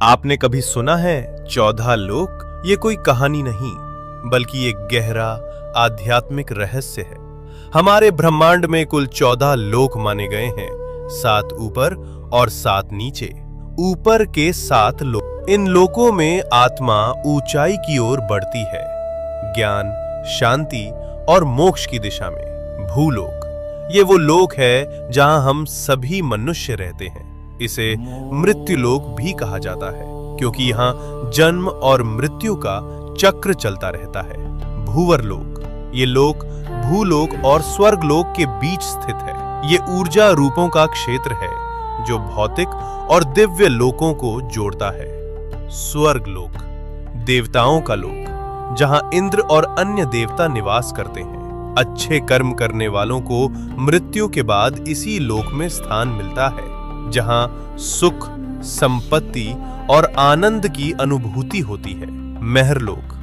आपने कभी सुना है 14 लोक? ये कोई कहानी नहीं, बल्कि एक गहरा आध्यात्मिक रहस्य है। हमारे ब्रह्मांड में कुल 14 लोक माने गए हैं, 7 ऊपर और 7 नीचे। ऊपर के 7 लोक, इन लोकों में आत्मा ऊंचाई की ओर बढ़ती है, ज्ञान, शांति और मोक्ष की दिशा में। भूलोक, ये वो लोक है जहां हम सभी मनुष्य रहते हैं। इसे मृत्युलोक भी कहा जाता है, क्योंकि यहाँ जन्म और मृत्यु का चक्र चलता रहता है। भूवरलोक, ये लोक भूलोक और स्वर्गलोक के बीच स्थित है। ये ऊर्जा रूपों का क्षेत्र है जो भौतिक और दिव्य लोकों को जोड़ता है। स्वर्गलोक, देवताओं का लोक, जहां इंद्र और अन्य देवता निवास करते हैं। अच्छे कर्म करने वालों को मृत्यु के बाद इसी लोक में स्थान मिलता है, जहां सुख, संपत्ति और आनंद की अनुभूति होती है। महरलोक,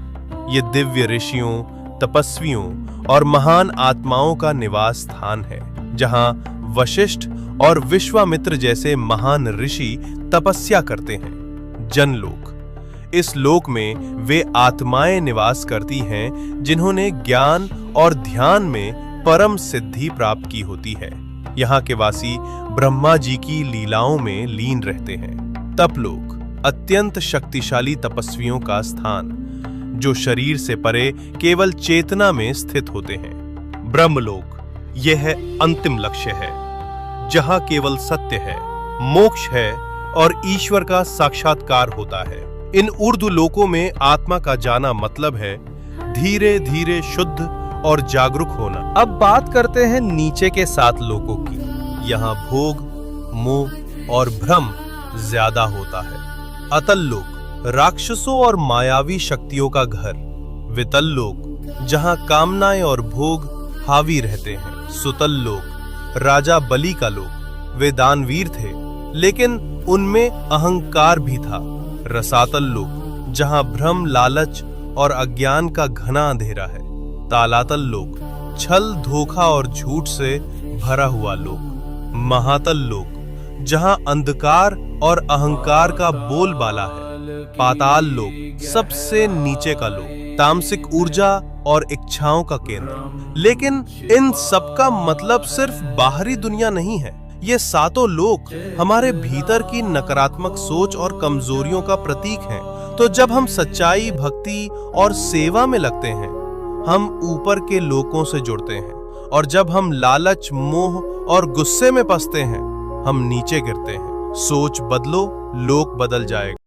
ये दिव्य ऋषियों, तपस्वियों और महान आत्माओं का निवास स्थान है, जहां वशिष्ठ और विश्वामित्र जैसे महान ऋषि तपस्या करते हैं। जनलोक, इस लोक में वे आत्माएं निवास करती हैं जिन्होंने ज्ञान और ध्यान में परम सिद्धि प्राप्त की होती है। यहाँ के वासी ब्रह्मा जी की लीलाओं में लीन रहते हैं। तपलोक, अत्यंत शक्तिशाली तपस्वियों का स्थान, जो शरीर से परे केवल चेतना में स्थित होते हैं। ब्रह्मलोक, यह अंतिम लक्ष्य है, जहां केवल सत्य है, मोक्ष है और ईश्वर का साक्षात्कार होता है। इन ऊर्ध्व लोकों में आत्मा का जाना मतलब है धीरे धीरे शुद्ध और जागरूक होना। अब बात करते हैं नीचे के 7 लोकों की। यहाँ भोग, मोह और भ्रम ज्यादा होता है। अतल लोक, राक्षसों और मायावी शक्तियों का घर। वितल लोक, जहाँ कामनाएं और भोग हावी रहते हैं। सुतल लोक, राजा बलि का लोक। वे दानवीर थे, लेकिन उनमें अहंकार भी था। रसातल लोक, जहाँ भ्रम, लालच और अज्ञान का घना अंधेरा है। तालातल लोक, छल, धोखा और झूठ से भरा हुआ लोक। महातल लोक, जहां अंधकार और अहंकार का बोलबाला है। पाताल लोक, सबसे नीचे का लोक, तामसिक ऊर्जा और इच्छाओं का केंद्र। लेकिन इन सब का मतलब सिर्फ बाहरी दुनिया नहीं है। ये 7 लोक हमारे भीतर की नकारात्मक सोच और कमजोरियों का प्रतीक हैं। तो जब हम सच्चाई, भक्ति और सेवा में लगते हैं, हम ऊपर के लोकों से जुड़ते हैं, और जब हम लालच, मोह और गुस्से में फंसते हैं, हम नीचे गिरते हैं। सोच बदलो, लोक बदल जाएगा।